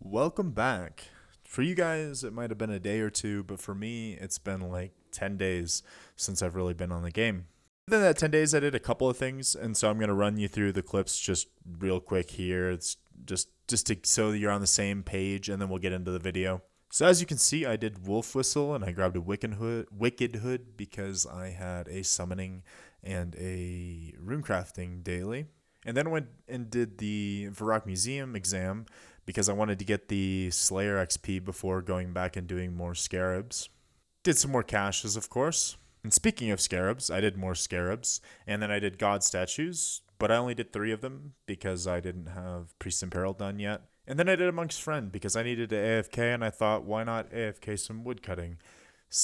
Welcome back. For you guys, it might have been a day or two, but for me, it's been like 10 days since I've really been on the game. Within that 10 days, I did a couple of things, and so I'm going to run you through the clips just real quick here. It's just so that you're on the same page, and then we'll get into the video. So as you can see, I did Wolf Whistle, and I grabbed a Wicked Hood because I had a summoning and a runecrafting daily. And then went and did the Varrock Museum exam because I wanted to get the Slayer XP before going back and doing more scarabs. Did some more caches, of course. And speaking of scarabs, I did more scarabs. And then I did god statues, but I only did 3 of them because I didn't have Priest in Peril done yet. And then I did a Monk's Friend because I needed to AFK, and I thought, why not AFK some woodcutting?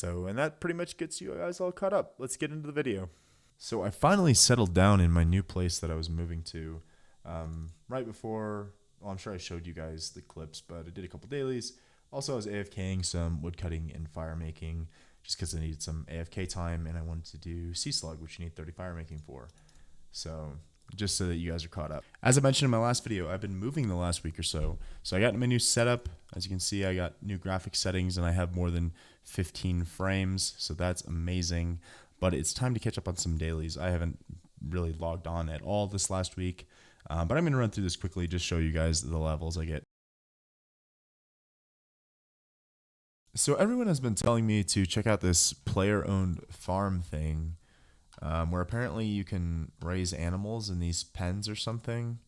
And that pretty much gets you guys all caught up. Let's get into the video. So I finally settled down in my new place that I was moving to right before. Well, I'm sure I showed you guys the clips, but I did a couple dailies. Also, I was AFKing some woodcutting and fire making just because I needed some AFK time, and I wanted to do Sea Slug, which you need 30 fire making for. So just so that you guys are caught up. As I mentioned in my last video, I've been moving the last week or so. So I got my new setup. As you can see, I got new graphic settings, and I have more than 15 frames, so that's amazing. But it's time to catch up on some dailies. I haven't really logged on at all this last week, but I'm going to run through this quickly, just show you guys the levels I get. So everyone has been telling me to check out this player-owned farm thing, where apparently you can raise animals in these pens or something.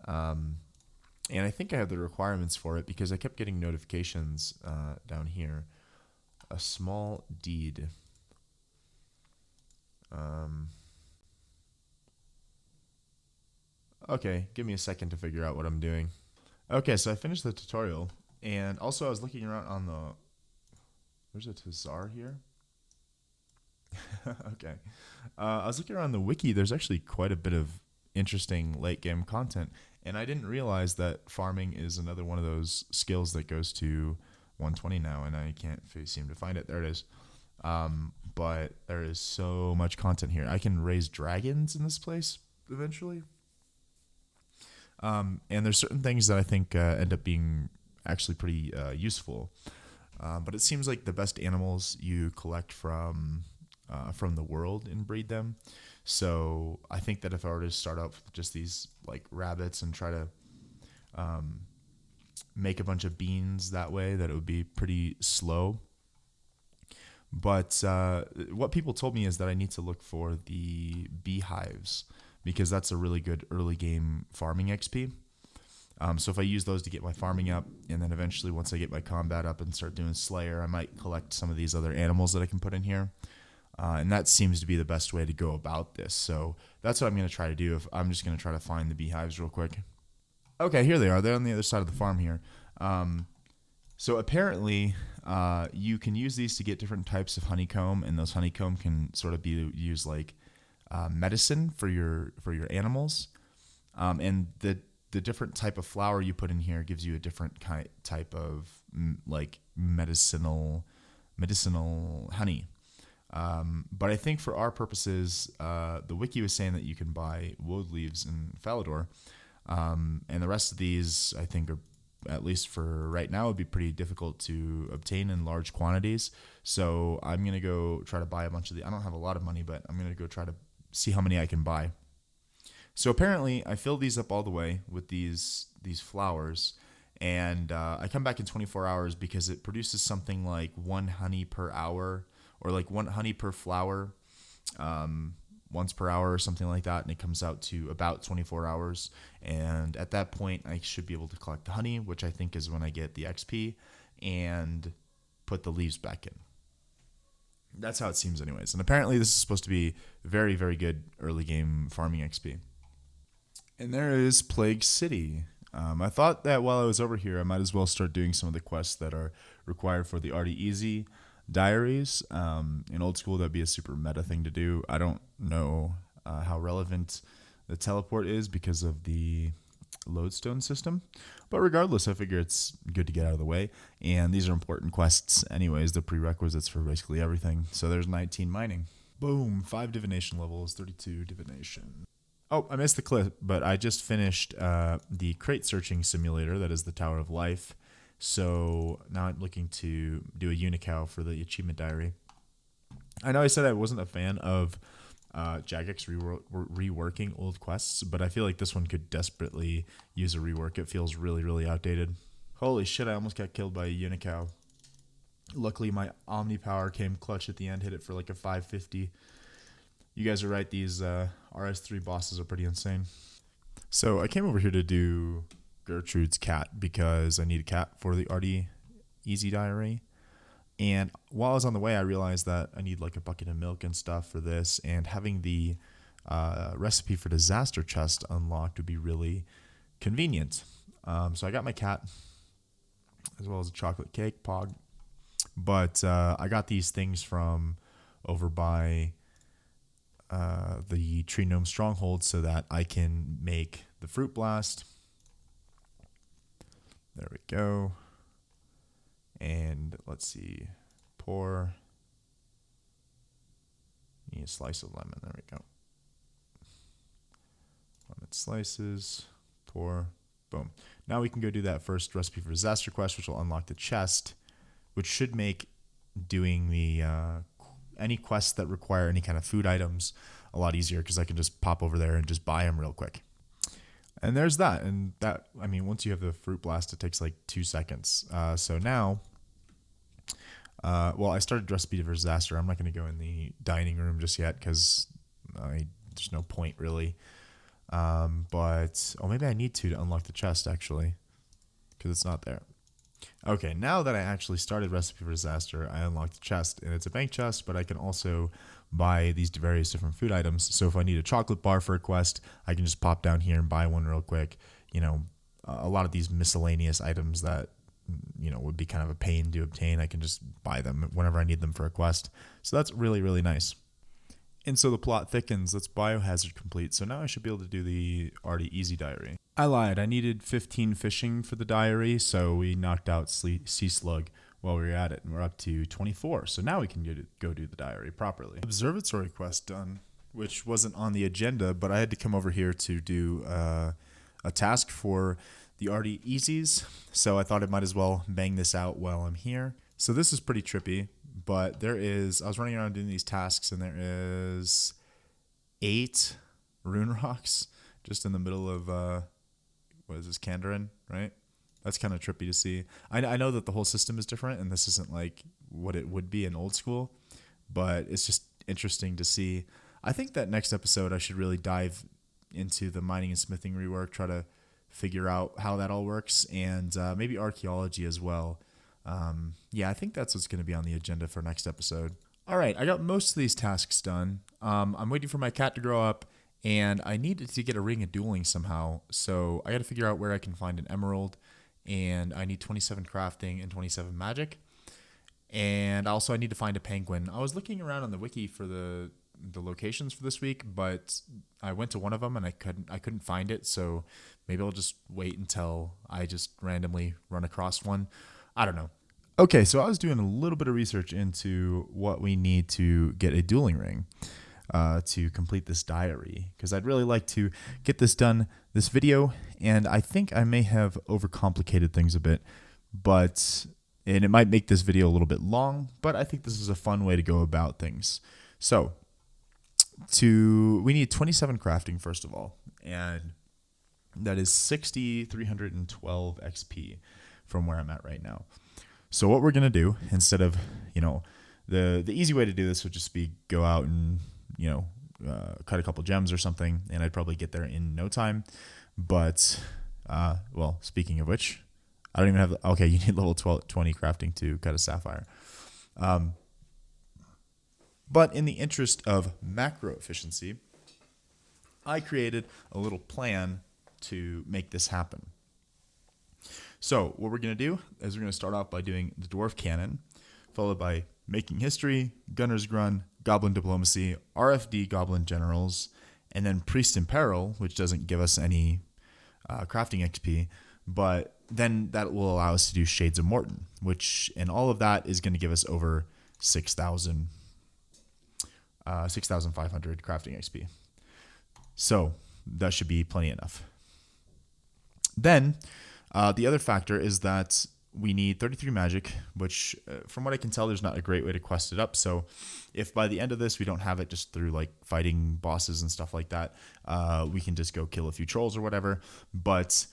And I think I have the requirements for it because I kept getting notifications down here. A small deed. Okay, give me a second to figure out what I'm doing. Okay, so I finished the tutorial, and also I was looking around on the... There's a Tazar here? Okay. I was looking around the wiki. There's actually quite a bit of interesting late game content, and I didn't realize that farming is another one of those skills that goes to 120 now, and I can't seem to find it. There it is. But there is so much content here. I can raise dragons in this place eventually. And there's certain things that I think end up being actually pretty useful. But it seems like the best animals you collect from the world and breed them. So I think that if I were to start out with just these like rabbits and try to make a bunch of beans that way, that it would be pretty slow. But what people told me is that I need to look for the beehives because that's a really good early game farming XP. So if I use those to get my farming up, and then eventually once I get my combat up and start doing Slayer, I might collect some of these other animals that I can put in here. And that seems to be the best way to go about this. So that's what I'm going to try to do. I'm just going to try to find the beehives real quick. Okay, here they are. They're on the other side of the farm here. So apparently, you can use these to get different types of honeycomb, and those honeycomb can sort of be used like medicine for your animals. And the different type of flower you put in here gives you a different type of like medicinal honey. But I think for our purposes, the wiki was saying that you can buy woad leaves in Falador, and the rest of these I think are, at least for right now, would be pretty difficult to obtain in large quantities. So I'm going to go try to buy a bunch of I don't have a lot of money, but I'm going to go try to see how many I can buy. So apparently I fill these up all the way with these flowers, and I come back in 24 hours because it produces something like 1 honey per hour, or like 1 honey per flower once per hour or something like that, and it comes out to about 24 hours. And at that point I should be able to collect the honey, which I think is when I get the XP, and put the leaves back in. That's how it seems anyways. And apparently this is supposed to be very, very good early game farming XP. And there is Plague City. I thought that while I was over here, I might as well start doing some of the quests that are required for the Ardy Easy Diaries. In old school, that'd be a super meta thing to do. I don't know how relevant the teleport is because of the lodestone system. But regardless, I figure it's good to get out of the way. And these are important quests anyways, the prerequisites for basically everything. So there's 19 mining. Boom, 5 divination levels, 32 divination. Oh, I missed the clip, but I just finished the crate searching simulator. That is the Tower of Life. So now I'm looking to do a unicow for the achievement diary. I know I said I wasn't a fan of Jagex reworking old quests, but I feel like this one could desperately use a rework. It feels really, really outdated. Holy shit, I almost got killed by a unicow. Luckily, my Omni Power came clutch at the end, hit it for like a 550. You guys are right, these RS3 bosses are pretty insane. So I came over here to do Gertrude's cat because I need a cat for the Ardy Easy Diary. And while I was on the way, I realized that I need like a bucket of milk and stuff for this. And having the recipe for disaster chest unlocked would be really convenient. So I got my cat as well as a chocolate cake, Pog. But I got these things from over by the Tree Gnome Stronghold so that I can make the Fruit Blast. There we go. And let's see, pour. Need a slice of lemon. There we go. Lemon slices, pour, boom. Now we can go do that first recipe for disaster quest, which will unlock the chest, which should make doing the any quests that require any kind of food items a lot easier because I can just pop over there and just buy them real quick. And there's that. And that, I mean, once you have the Fruit Blast, it takes like 2 seconds. So now, well, I started recipe for disaster. I'm not going to go in the dining room just yet because there's no point really. But maybe I need to unlock the chest actually because it's not there. Okay, now that I actually started recipe for disaster, I unlocked the chest, and it's a bank chest, but I can also buy these various different food items. So if I need a chocolate bar for a quest, I can just pop down here and buy one real quick. You know, a lot of these miscellaneous items that, you know, would be kind of a pain to obtain, I can just buy them whenever I need them for a quest. So that's really, really nice. And so the plot thickens. That's biohazard complete. So now I should be able to do the Ardy Easy Diary. I lied. I needed 15 fishing for the diary, so we knocked out Sea Slug while we were at it, and we're up to 24. So now we can go do the diary properly. Observatory quest done, which wasn't on the agenda, but I had to come over here to do a task for the Ardy Easies, so I thought I might as well bang this out while I'm here. So this is pretty trippy, but I was running around doing these tasks, and there is 8 rune rocks just in the middle of, what is this, Kandarin, right? That's kind of trippy to see. I know that the whole system is different, and this isn't like what it would be in old school, but it's just interesting to see. I think that next episode I should really dive into the mining and smithing rework, try to figure out how that all works, and maybe archaeology as well. Yeah, I think that's what's going to be on the agenda for next episode. All right, I got most of these tasks done. I'm waiting for my cat to grow up, and I needed to get a ring of dueling somehow, so I got to figure out where I can find an emerald, and I need 27 crafting and 27 magic, and also I need to find a penguin. I was looking around on the wiki for the locations for this week, but I went to one of them and I couldn't find it, so maybe I'll just wait until I just randomly run across one. I don't know. Okay, so I was doing a little bit of research into what we need to get a dueling ring to complete this diary, because I'd really like to get this done this video, and I think I may have overcomplicated things a bit, and it might make this video a little bit long, but I think this is a fun way to go about things. So we need 27 crafting first of all, and that is 312 XP from where I'm at right now. So what we're going to do, instead of, the easy way to do this would just be go out and, cut a couple gems or something, and I'd probably get there in no time. But, well, speaking of which, I don't even have, okay, you need level 20 crafting to cut a sapphire. But in the interest of macro efficiency, I created a little plan to make this happen. So what we're going to do is we're going to start off by doing the Dwarf Cannon, followed by Making History, Gunner's Grunt, Goblin Diplomacy, RFD Goblin Generals, and then Priest in Peril, which doesn't give us any crafting XP, but then that will allow us to do Shades of Morton, and all of that is going to give us over 6,500 crafting XP. So that should be plenty enough. Then the other factor is that we need 33 magic, which from what I can tell, there's not a great way to quest it up. So if by the end of this, we don't have it just through like fighting bosses and stuff like that, we can just go kill a few trolls or whatever. But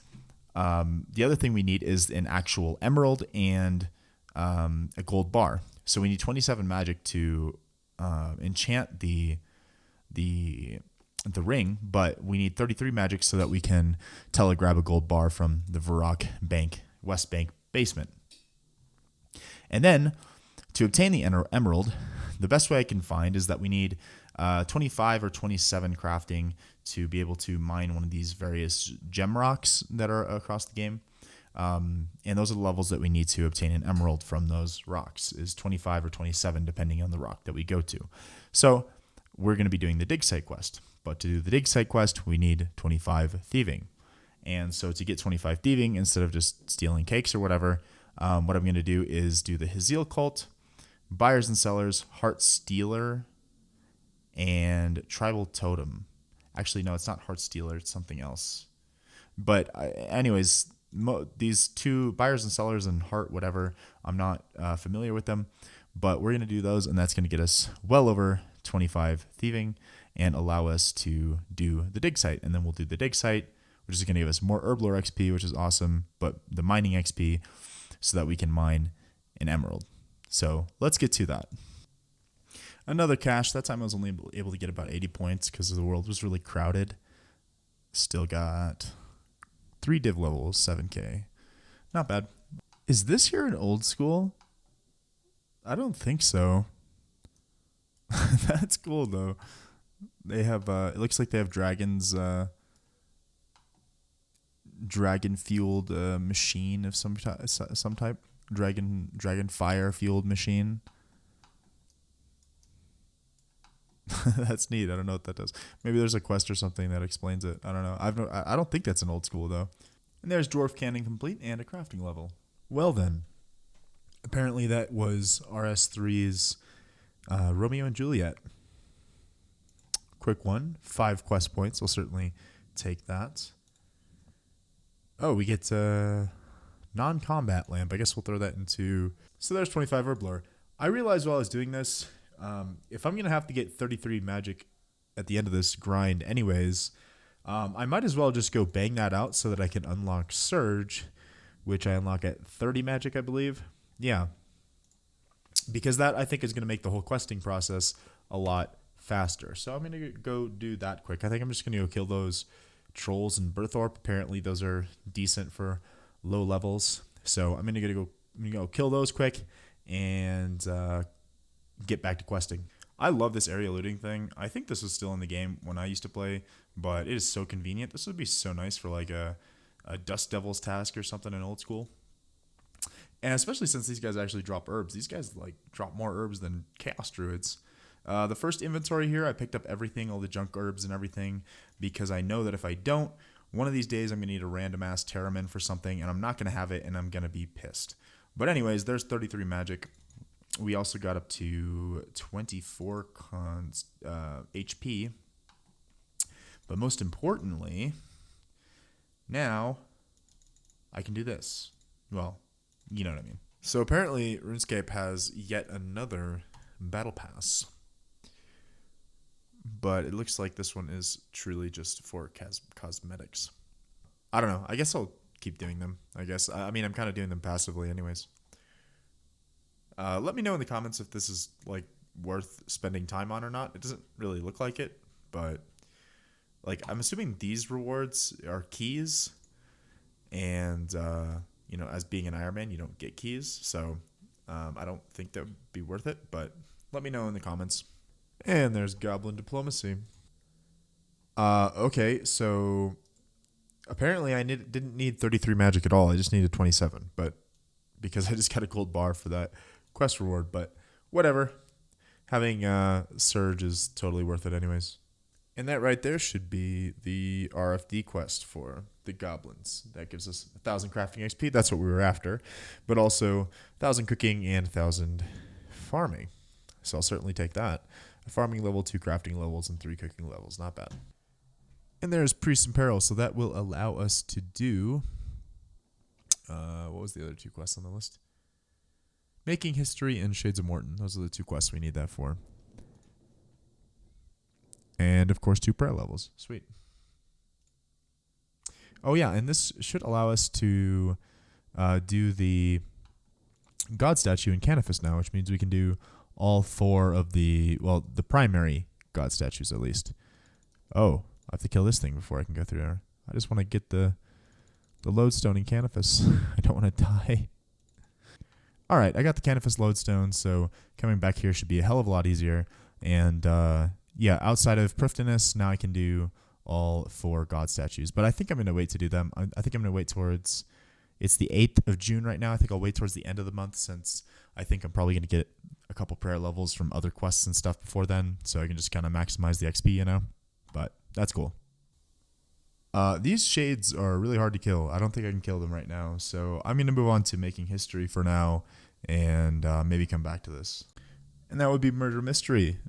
the other thing we need is an actual emerald and a gold bar. So we need 27 magic to enchant the ring, but we need 33 magic so that we can telegrab a gold bar from the Varrock Bank, West Bank basement. And then to obtain the emerald, the best way I can find is that we need 25 or 27 crafting to be able to mine one of these various gem rocks that are across the game. And those are the levels that we need to obtain an emerald from those rocks, is 25 or 27, depending on the rock that we go to. So we're going to be doing the dig site quest. But to do the dig site quest, we need 25 thieving. And so to get 25 thieving, instead of just stealing cakes or whatever, what I'm going to do is do the Hazil cult, buyers and sellers, heart stealer, and tribal totem. Actually, no, it's not heart stealer. It's something else. But anyways, these two, buyers and sellers and heart whatever, I'm not familiar with them. But we're going to do those, and that's going to get us well over 25 thieving and allow us to do the dig site. And then we'll do the dig site, which is going to give us more herblore XP, which is awesome, but the mining XP so that we can mine an emerald. So let's get to that. Another cache. That time I was only able to get about 80 points because the world was really crowded. Still got 3 div levels, 7k. Not bad. Is this here an old school? I don't think so. That's cool though. They have it looks like they have dragons, dragon fueled machine of some type, dragon fire fueled machine. That's neat. I don't know what that does. Maybe there's a quest or something that explains it. I don't know. I don't think that's an old school though. And there's dwarf cannon complete and a crafting level. Well then, apparently that was RS3's Romeo and Juliet. Quick one, 5 quest points. We'll certainly take that. Oh, we get non-combat lamp. I guess we'll throw that into... So there's 25 herblore. I realized while I was doing this, if I'm going to have to get 33 magic at the end of this grind anyways, I might as well just go bang that out so that I can unlock Surge, which I unlock at 30 magic, I believe. Yeah. Because that, I think, is going to make the whole questing process a lot faster. So I'm going to go do that quick. I think I'm just going to go kill those trolls in Berthorpe. Apparently those are decent for low levels. So I'm going to go kill those quick and get back to questing. I love this area looting thing. I think this was still in the game when I used to play, but it is so convenient. This would be so nice for like a Dust Devil's task or something in old school. And especially since these guys actually drop herbs. These guys like drop more herbs than Chaos Druids. The first inventory here, I picked up everything, all the junk herbs and everything, because I know that if I don't, one of these days I'm going to need a random ass Terramin for something, and I'm not going to have it, and I'm going to be pissed. But anyways, there's 33 magic. We also got up to 24 HP. But most importantly, now I can do this. Well, you know what I mean. So apparently RuneScape has yet another battle pass. But it looks like this one is truly just for cosmetics. I don't know. I guess I'll keep doing them. I mean, I'm kind of doing them passively anyways. Let me know in the comments if this is like worth spending time on or not. It doesn't really look like it, but like I'm assuming these rewards are keys, and as being an Ironman, you don't get keys, so I don't think that would be worth it. But let me know in the comments. And there's Goblin Diplomacy. Okay, so apparently I didn't need 33 magic at all. I just needed 27, but because I just got a gold bar for that quest reward, but whatever. Having Surge is totally worth it anyways. And that right there should be the RFD quest for the goblins. That gives us 1,000 crafting XP. That's what we were after. But also 1,000 cooking and 1,000 farming. So I'll certainly take that. A farming level, 2 crafting levels, and 3 cooking levels. Not bad. And there's Priest and Peril. So that will allow us to do... what was the other 2 quests on the list? Making History and Shades of Morton. Those are the 2 quests we need that for. And, of course, 2 prayer levels. Sweet. Oh, yeah, and this should allow us to do the God statue in Canifus now, which means we can do all 4 of the primary God statues at least. Oh, I have to kill this thing before I can go through there. I just want to get the lodestone in Canifus. I don't want to die. All right, I got the Canifus lodestone, so coming back here should be a hell of a lot easier. And yeah, outside of Prifddinas, now I can do all 4 God statues. But I think I'm going to wait to do them. I think I'm going to wait towards... It's the 8th of June right now. I think I'll wait towards the end of the month since I think I'm probably going to get a couple prayer levels from other quests and stuff before then. So I can just kind of maximize the XP, you know? But that's cool. These shades are really hard to kill. I don't think I can kill them right now. So I'm going to move on to Making History for now and maybe come back to this. And that would be Murder Mystery.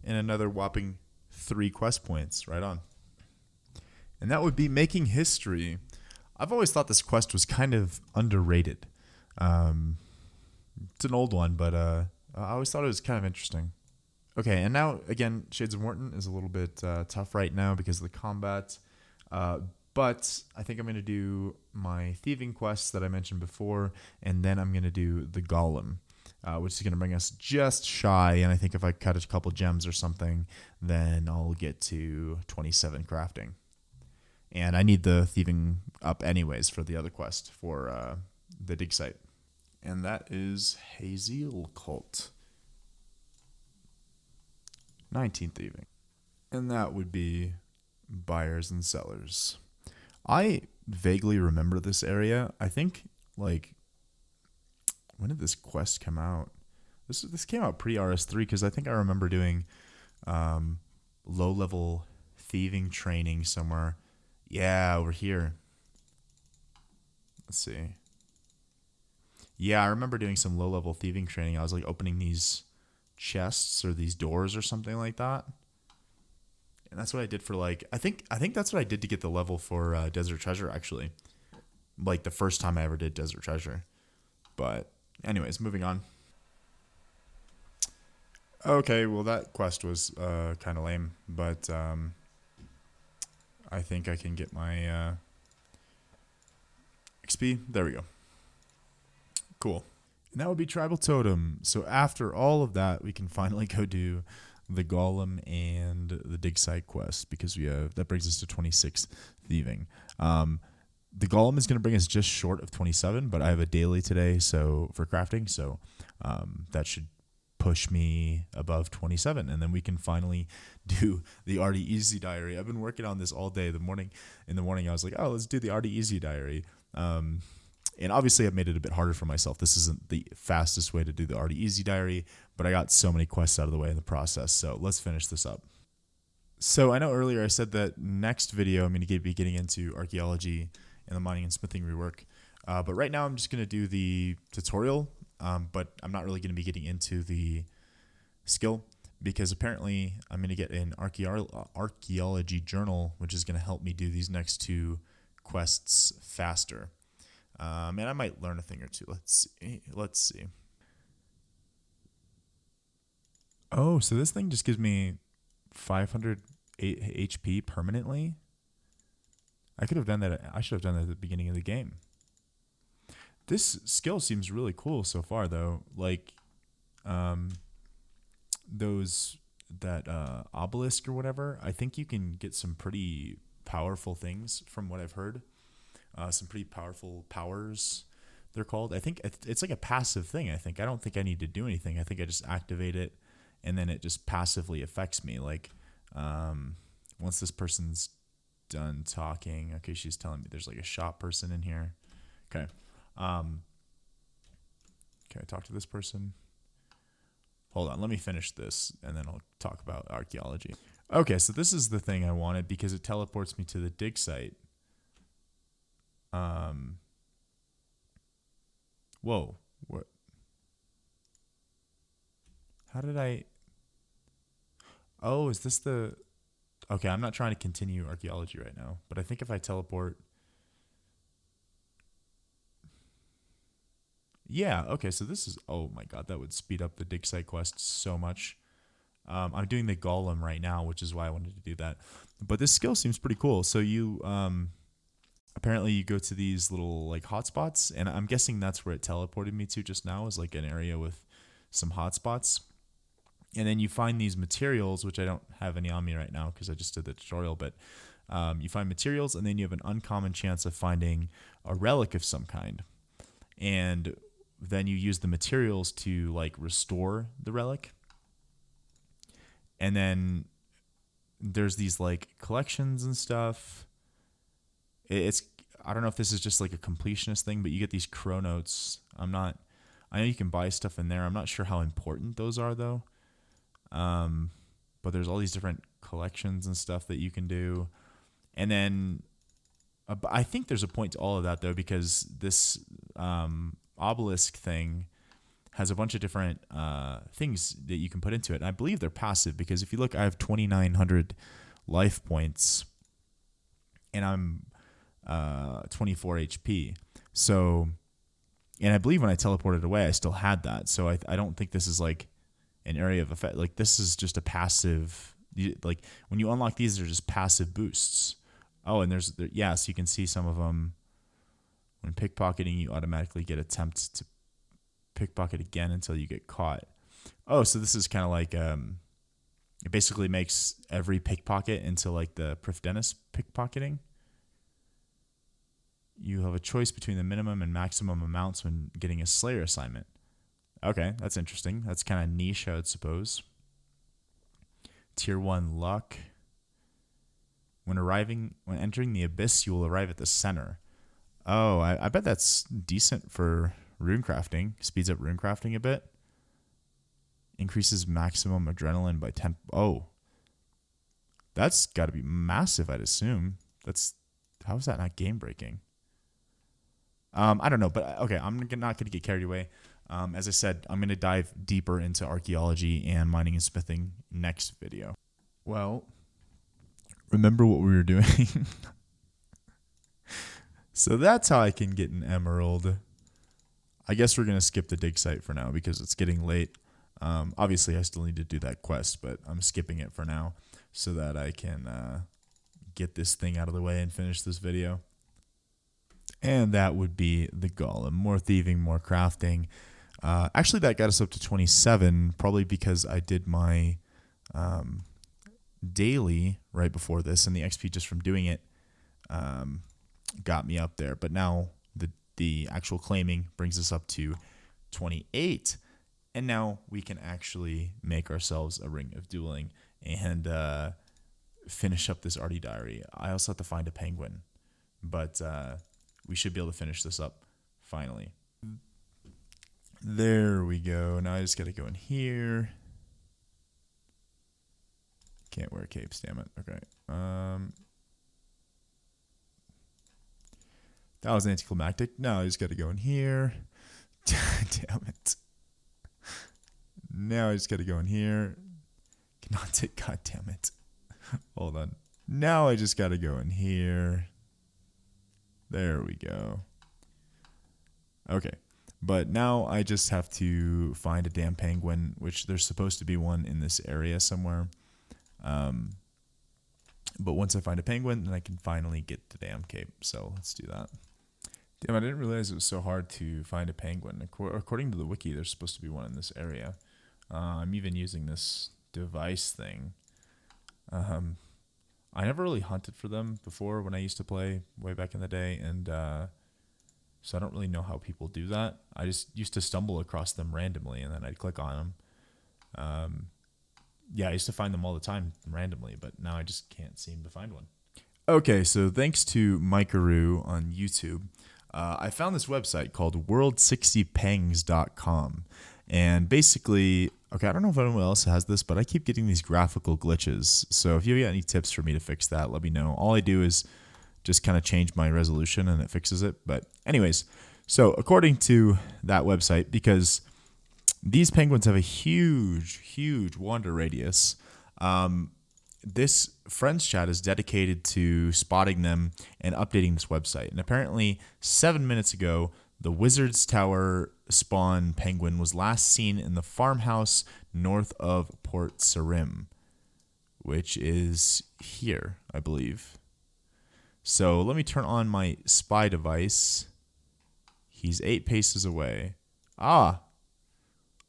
And another whopping 3 quest points. Right on. And that would be Making History. I've always thought this quest was kind of underrated. It's an old one, but I always thought it was kind of interesting. Okay, and now, again, Shades of Morton is a little bit tough right now because of the combat. But I think I'm going to do my thieving quests that I mentioned before, and then I'm going to do the Golem, which is going to bring us just shy. And I think if I cut a couple gems or something, then I'll get to 27 crafting. And I need the thieving up anyways for the other quest for the dig site. And that is Hazel Cult. 19 thieving. And that would be buyers and sellers. I vaguely remember this area. I think, like, when did this quest come out? This came out pre-RS3 because I think I remember doing low-level thieving training somewhere. Yeah, over here. Let's see. Yeah, I remember doing some low-level thieving training. I was, like, opening these chests or these doors or something like that. And that's what I did for, like, I think that's what I did to get the level for Desert Treasure, actually. Like, the first time I ever did Desert Treasure. But, anyways, moving on. Okay, well, that quest was kind of lame. But, I think I can get my XP. There we go. Cool. And that would be Tribal Totem. So after all of that, we can finally go do the Golem and the Dig Site quest because we have that brings us to 26 thieving. The Golem is going to bring us just short of 27, but I have a daily today so for crafting, so that should push me above 27, and then we can finally do the Ardy Easy Diary. I've been working on this all day. In the morning, I was like, oh, let's do the Ardy Easy Diary. And obviously, I've made it a bit harder for myself. This isn't the fastest way to do the Ardy Easy Diary, but I got so many quests out of the way in the process. So let's finish this up. So I know earlier I said that next video I'm going to be getting into archaeology and the mining and smithing rework. But right now I'm just going to do the tutorial, but I'm not really going to be getting into the skill because apparently I'm going to get an archaeology journal, which is going to help me do these next 2 quests faster. And I might learn a thing or two. Let's see. Oh, so this thing just gives me 500 HP permanently? I could have done that. I should have done that at the beginning of the game. This skill seems really cool so far, though. Like, that obelisk or whatever, I think you can get some pretty powerful things from what I've heard. Some pretty powerful powers, they're called. I think it's like a passive thing, I think. I don't think I need to do anything. I think I just activate it, and then it just passively affects me. Like, once this person's done talking, okay, she's telling me there's like a shop person in here. Okay. Can I talk to this person? Hold on, let me finish this, and then I'll talk about archaeology. Okay, so this is the thing I wanted because it teleports me to the dig site. Whoa, what? How did I? Oh, is this the Okay, I'm not trying to continue archaeology right now, but I think if I teleport... Yeah, okay, so this is... Oh my god, that would speed up the dig site quest so much. I'm doing the golem right now, which is why I wanted to do that. But this skill seems pretty cool. So you... apparently you go to these little like hotspots, and I'm guessing that's where it teleported me to just now, is like an area with some hotspots. And then you find these materials, which I don't have any on me right now because I just did the tutorial, but you find materials, and then you have an uncommon chance of finding a relic of some kind. And then you use the materials to like restore the relic. And then there's these like collections and stuff. It's, I don't know if this is just like a completionist thing, but you get these chronotes. I know you can buy stuff in there. I'm not sure how important those are though. But there's all these different collections and stuff that you can do. And then I think there's a point to all of that though, because this obelisk thing has a bunch of different things that you can put into it. And I believe they're passive, because if you look, I have 2,900 life points and I'm 24 HP. So, and I believe when I teleported away, I still had that. So I don't think this is like an area of effect. Like this is just a passive, like when you unlock these, they're just passive boosts. Oh, and so you can see some of them. When pickpocketing, you automatically get attempt to pickpocket again until you get caught. Oh, so this is kind of like, it basically makes every pickpocket into like the Prifdennus pickpocketing. You have a choice between the minimum and maximum amounts when getting a Slayer assignment. Okay, that's interesting. That's kind of niche, I would suppose. Tier 1 luck. When entering the abyss, you will arrive at the center. Oh, I bet that's decent for rune crafting. Speeds up rune crafting a bit. Increases maximum adrenaline by 10. Oh, that's got to be massive, I'd assume. How is that not game breaking? I don't know, but okay, I'm not going to get carried away. As I said, I'm going to dive deeper into archaeology and mining and smithing next video. Well, remember what we were doing? So that's how I can get an emerald. I guess we're going to skip the dig site for now because it's getting late. Obviously, I still need to do that quest, but I'm skipping it for now so that I can get this thing out of the way and finish this video. And that would be the golem. More thieving, more crafting. Actually, that got us up to 27, probably because I did my daily right before this, and the XP just from doing it got me up there. But now the actual claiming brings us up to 28. And now we can actually make ourselves a ring of dueling and finish up this Ardy Diary. I also have to find a penguin, but we should be able to finish this up finally. There we go. Now I just got to go in here. Can't wear capes, damn it. Okay. That was anticlimactic. Now I just got to go in here. Damn it. Now I just got to go in here. Cannot take, god damn it. Hold on. Now I just got to go in here. There we go. Okay. But now I just have to find a damn penguin, which there's supposed to be one in this area somewhere. But once I find a penguin, then I can finally get the damn cape. So let's do that. Damn, I didn't realize it was so hard to find a penguin. According to the wiki, there's supposed to be one in this area. I'm even using this device thing. I never really hunted for them before when I used to play way back in the day, and so I don't really know how people do that. I just used to stumble across them randomly, and then I'd click on them. Yeah, I used to find them all the time randomly, but now I just can't seem to find one. Okay, so thanks to Mikearoo on YouTube, I found this website called world60pangs.com. And basically, okay, I don't know if anyone else has this, but I keep getting these graphical glitches. So if you got any tips for me to fix that, let me know. All I do is just kind of change my resolution and it fixes it. But anyways, so according to that website, because these penguins have a huge wander radius, this friends chat is dedicated to spotting them and updating this website. And apparently 7 minutes ago, the Wizard's Tower spawn penguin was last seen in the farmhouse north of Port Sarim, which is here, I believe. So let me turn on my spy device. He's 8 paces away. Ah,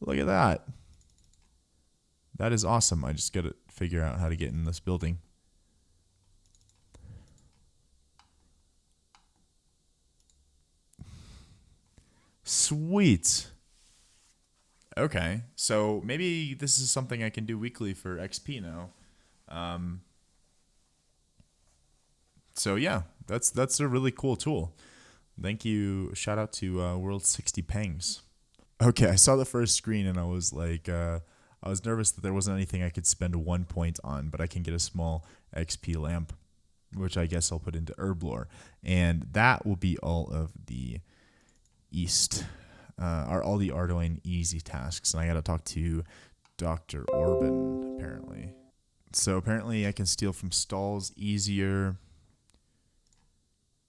look at that. That is awesome. I just got to figure out how to get in this building. Sweet. Okay, so maybe this is something I can do weekly for XP now. So yeah, that's a really cool tool. Thank you. Shout out to World 60 Pangs. Okay, I saw the first screen and I was like, I was nervous that there wasn't anything I could spend 1 point on, but I can get a small XP lamp, which I guess I'll put into Herblore. And that will be all of the East, all the Ardy Easy tasks. And I got to talk to Dr. Orban, apparently. So apparently I can steal from stalls easier.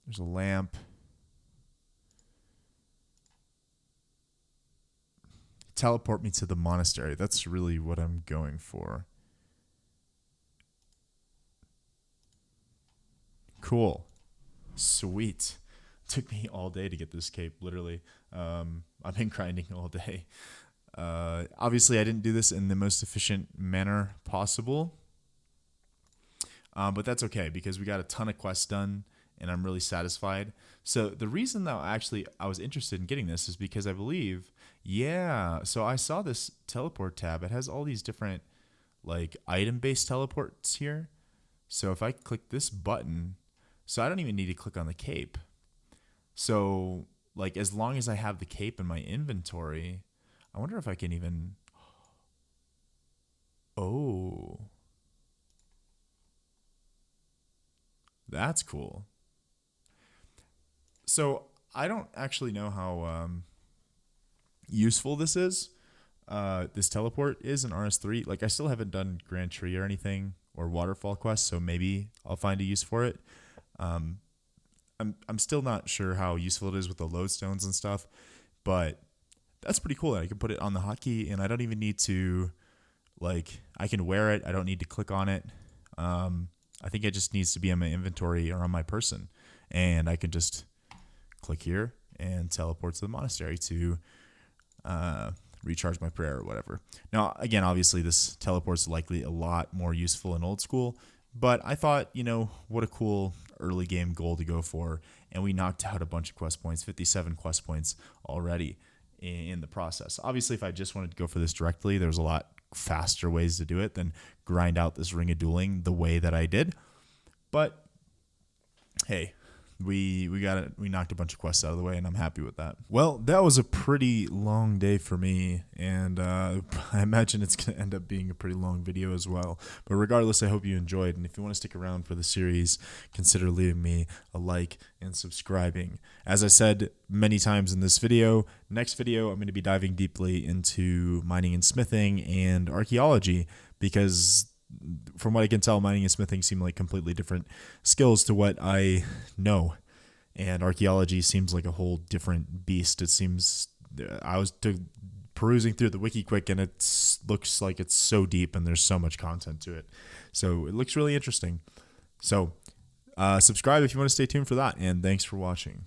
There's a lamp. Teleport me to the monastery. That's really what I'm going for. Cool. Sweet. Took me all day to get this cape, literally. I've been grinding all day. Obviously, I didn't do this in the most efficient manner possible. But that's okay because we got a ton of quests done and I'm really satisfied. So the reason that I was interested in getting this is because I believe, so I saw this teleport tab. It has all these different like item-based teleports here. So if I click this button, so I don't even need to click on the cape. So like as long as I have the cape in my inventory, I wonder if I can even, oh, that's cool. So I don't actually know how useful this is. This teleport is in RS3. Like I still haven't done Grand Tree or anything or waterfall quests, so maybe I'll find a use for it. I'm still not sure how useful it is with the lodestones and stuff, but that's pretty cool. I can put it on the hotkey and I don't even need to I can wear it. I don't need to click on it. I think it just needs to be in my inventory or on my person, and I can just click here and teleport to the monastery to recharge my prayer or whatever. Now, again, obviously this teleport's likely a lot more useful in old school, but I thought, what a cool early game goal to go for, and we knocked out a bunch of quest points, 57 quest points already in the process. Obviously, if I just wanted to go for this directly, there's a lot faster ways to do it than grind out this Ring of Dueling the way that I did. But hey, we got it. We knocked a bunch of quests out of the way, and I'm happy with that. Well, that was a pretty long day for me, and I imagine it's going to end up being a pretty long video as well. But regardless, I hope you enjoyed, and if you want to stick around for the series, consider leaving me a like and subscribing. As I said many times in this video, next video I'm going to be diving deeply into mining and smithing and archaeology, because from what I can tell, mining and smithing seem like completely different skills to what I know. And archaeology seems like a whole different beast. It seems, I was perusing through the wiki quick and it looks like it's so deep and there's so much content to it. So it looks really interesting. So subscribe if you want to stay tuned for that. And thanks for watching.